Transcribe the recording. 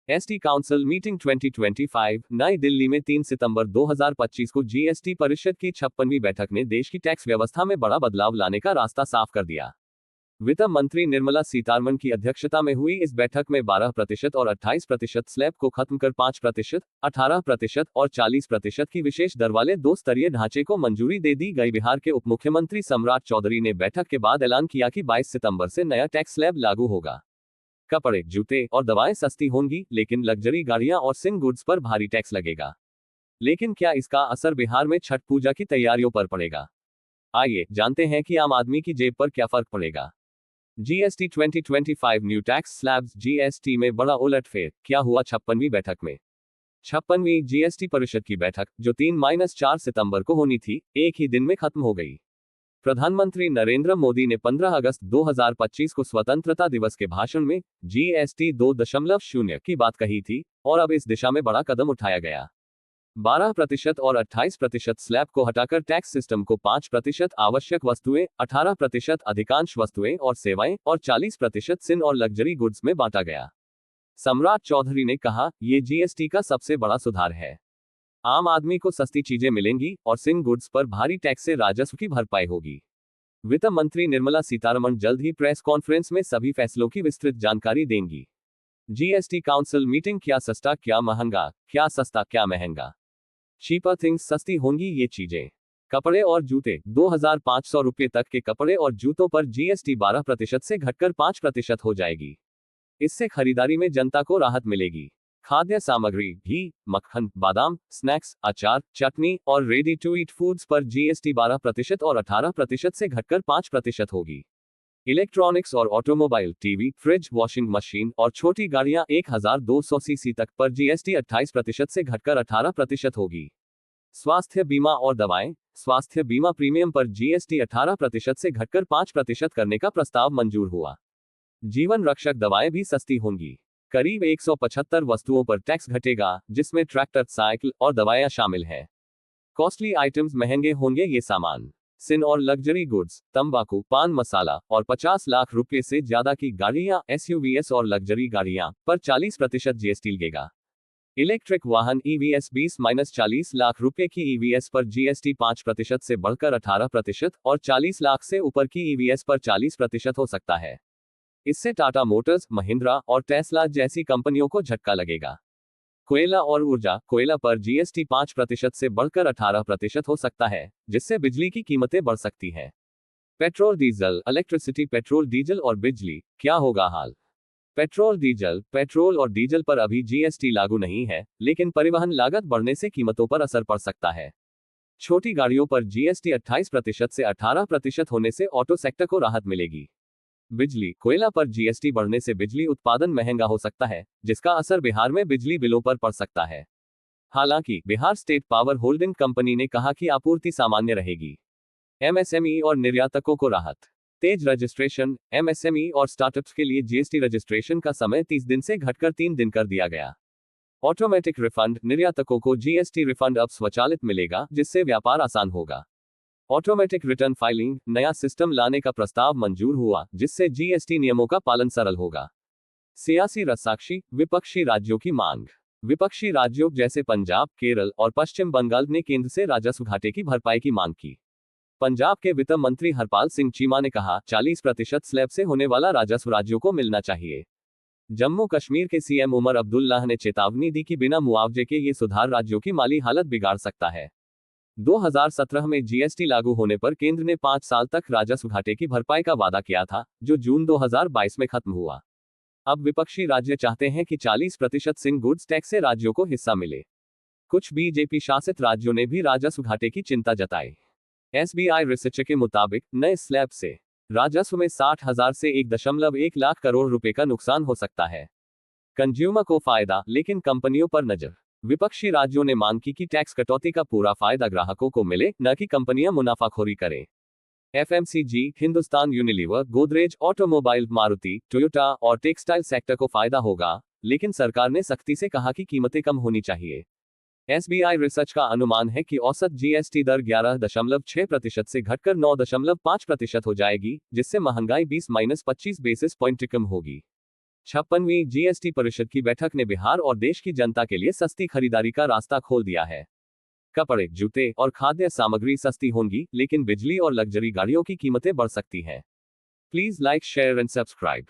ST council meeting 2025 नई दिल्ली में 3 सितंबर 2025 को जीएसटी परिषद की 56वीं बैठक ने देश की टैक्स व्यवस्था में बड़ा बदलाव लाने का रास्ता साफ कर दिया। वित्त मंत्री निर्मला सीतारमण की अध्यक्षता में हुई इस बैठक में 12% और 28% स्लैब को खत्म कर 5%, 18% और 40% की विशेष दर वाले 2 स्तरीय ढांचे को मंजूरी दे दी गई। बिहार के उप मुख्यमंत्री सम्राट चौधरी ने बैठक के बाद ऐलान किया कि 22 सितंबर से नया टैक्स स्लैब लागू होगा। कपड़े, जूते और दवाएं सस्ती होंगी, लेकिन लग्जरी गाड़ियां और सिंह गुड्स पर भारी टैक्स लगेगा। लेकिन क्या इसका असर बिहार में छठ पूजा की तैयारियों पर पड़ेगा? आइए जानते हैं कि आम आदमी की जेब पर क्या फर्क पड़ेगा। GST 2025 new tax slabs GST में बड़ा उलटफेर, क्या हुआ 56वीं बैठक में? 56वीं जीएसटी परिषद की बैठक, जो 3-4 सितंबर को होनी थी, एक ही दिन में खत्म हो गई। प्रधानमंत्री नरेंद्र मोदी ने 15 अगस्त 2025 को स्वतंत्रता दिवस के भाषण में जीएसटी 2.0 की बात कही थी और अब इस दिशा में बड़ा कदम उठाया गया। 12% और 28% स्लैब को हटाकर टैक्स सिस्टम को 5% आवश्यक वस्तुएं, 18% अधिकांश वस्तुएं और सेवाएं और 40% सिन और लग्जरी गुड्स में बांटा गया। सम्राट चौधरी ने कहा, ये जीएसटी का सबसे बड़ा सुधार है। आम आदमी को सस्ती चीजें मिलेंगी और सिंह गुड्स पर भारी टैक्स से राजस्व की भरपाई होगी। वित्त मंत्री निर्मला सीतारमण जल्द ही प्रेस कॉन्फ्रेंस में सभी फैसलों की विस्तृत जानकारी देंगी। जीएसटी काउंसिल मीटिंग, क्या सस्ता क्या महंगा, क्या सस्ता क्या महंगा? चीपर थिंग्स, सस्ती होंगी ये चीजें। कपड़े और जूते, 2500 रुपये तक के कपड़े और जूतों पर जीएसटी 12% से घटकर 5% हो जाएगी। इससे खरीदारी में जनता को राहत मिलेगी। खाद्य सामग्री, घी, मक्खन, बादाम, स्नैक्स, अचार, चटनी और रेडी टू ईट फूड्स पर जीएसटी 12% और 18% से घटकर 5% होगी। इलेक्ट्रॉनिक्स और automobile, TV, fridge, washing machine और छोटी गाड़ियां 1200 सीसी तक पर जीएसटी 28% से घटकर 18% होगी। स्वास्थ्य बीमा और दवाएं, स्वास्थ्य बीमा प्रीमियम पर जीएसटी 18% से घटकर 5% करने का प्रस्ताव मंजूर हुआ। जीवन रक्षक दवाएं भी सस्ती होंगी। करीब 175 वस्तुओं पर टैक्स घटेगा, जिसमें ट्रैक्टर, साइकिल और दवाएं शामिल हैं। कॉस्टली आइटम्स, महंगे होंगे ये सामान। सिन और लग्जरी गुड्स, तंबाकू, पान मसाला और 50 लाख रुपए से ज्यादा की गाड़ियां, एसयूवीएस और लग्जरी गाड़ियां पर 40% जीएसटी लगेगा। इलेक्ट्रिक वाहन ईवीएस 20-40 लाख रुपए की ईवीएस पर जीएसटी 5% से बढ़कर 18% और 40 लाख से ऊपर की ईवीएस पर 40% हो सकता है। इससे टाटा मोटर्स, महिंद्रा और टेस्ला जैसी कंपनियों को झटका लगेगा। कोयला और ऊर्जा, कोयला पर जीएसटी 5% से बढ़कर 18% हो सकता है, जिससे बिजली की कीमतें बढ़ सकती हैं। Petrol diesel, electricity, petrol diesel और बिजली, क्या होगा हाल? पेट्रोल और डीजल पर अभी जीएसटी लागू नहीं है, लेकिन परिवहन लागत बढ़ने से कीमतों पर असर पड़ सकता है। छोटी गाड़ियों पर जीएसटी 28% से 18% होने से ऑटो सेक्टर को राहत मिलेगी। बिजली, कोयला पर जीएसटी बढ़ने से बिजली उत्पादन महंगा हो सकता है, जिसका असर बिहार में बिजली बिलों पर पड़ सकता है। हालांकि Bihar state power holding company ने कहा कि आपूर्ति सामान्य रहेगी। एमएसएमई और निर्यातकों को राहत। तेज रजिस्ट्रेशन, एमएसएमई और स्टार्टअप्स के लिए जीएसटी रजिस्ट्रेशन का समय 30 दिन से घटकर 3 दिन कर दिया गया। ऑटोमेटिक रिफंड, निर्यातकों को जीएसटी रिफंड अब स्वचालित मिलेगा, जिससे व्यापार आसान होगा। ऑटोमेटिक रिटर्न फाइलिंग, नया सिस्टम लाने का प्रस्ताव मंजूर हुआ, जिससे जीएसटी नियमों का पालन सरल होगा। सियासी रस्साकशी, विपक्षी राज्यों की मांग। विपक्षी राज्यों जैसे पंजाब, केरल और पश्चिम बंगाल ने केंद्र से राजस्व घाटे की भरपाई की मांग की। पंजाब के वित्त मंत्री हरपाल सिंह चीमा ने कहा, 40% स्लैब से होने वाला राजस्व राज्यों को मिलना चाहिए। जम्मू कश्मीर के सीएम उमर अब्दुल्लाह ने चेतावनी दी कि बिना मुआवजे के ये सुधार राज्यों की माली हालत बिगाड़ सकता है। 2017 में जीएसटी लागू होने पर केंद्र ने 5 साल तक राजस्व घाटे की भरपाई का वादा किया था, जो जून 2022 में खत्म हुआ। अब विपक्षी राज्य चाहते हैं कि 40% सिंह गुड्स टैक्स से राज्यों को हिस्सा मिले। कुछ बीजेपी शासित राज्यों ने भी राजस्व घाटे की चिंता जताई। एसबीआई रिसर्च के मुताबिक नए स्लैब से राजस्व में 60,000 से 1.1 लाख करोड़ रुपए का नुकसान हो सकता है। कंज्यूमर को फायदा, लेकिन कंपनियों पर नजर। विपक्षी राज्यों ने मांग की कि टैक्स कटौती का पूरा फायदा ग्राहकों को मिले, न कि कंपनियां मुनाफाखोरी करें। FMCG, Hindustan Unilever, Godrej, automobile, Maruti, Toyota और टेक्सटाइल सेक्टर को फायदा होगा, लेकिन सरकार ने सख्ती से कहा कि कीमतें कम होनी चाहिए। एसबीआई रिसर्च का अनुमान है कि औसत जीएसटी दर 11.6% से घटकर 9.5% हो जाएगी, जिससे महंगाई 20-25 बेसिस पॉइंट कम होगी। 56वीं जीएसटी परिषद की बैठक ने बिहार और देश की जनता के लिए सस्ती खरीदारी का रास्ता खोल दिया है। कपड़े, जूते और खाद्य सामग्री सस्ती होंगी, लेकिन बिजली और लग्जरी गाड़ियों की कीमतें बढ़ सकती हैं। Please like, share and subscribe.